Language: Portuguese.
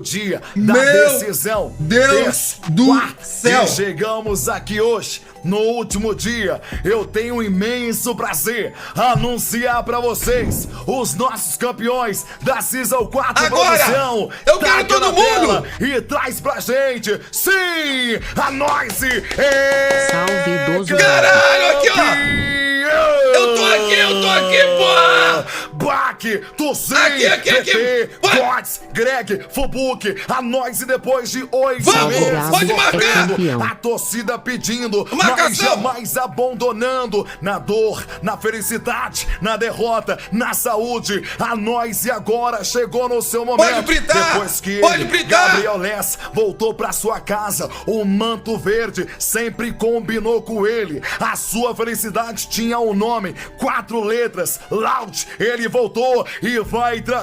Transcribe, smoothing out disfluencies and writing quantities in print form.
Dia da Meu decisão. Deus do céu. E chegamos aqui hoje, no último dia. Eu tenho um imenso prazer anunciar pra vocês os nossos campeões da Season 4 Agora, produção. eu quero todo mundo. E traz pra gente, sim, a Noise. Salve, idoso. Caralho, aqui, ó. Eu tô aqui, porra. Bach, Tosin, Aqui. VT, Vai. Gods, Greg, Fubuk, a Noise depois de 8 Vamos, meses. pode marcar. Campeão. A torcida pedindo, mas Marcação. jamais abandonando. Na dor, na felicidade, na derrota, na saúde. A Noise agora chegou no seu momento. Pode fritar. Depois que Pode ele, fritar. Gabriel Less, voltou pra sua casa, o manto verde sempre combinou com ele. A sua felicidade tinha um nome, 4 letras, Loud. Ele voltou e vai trazer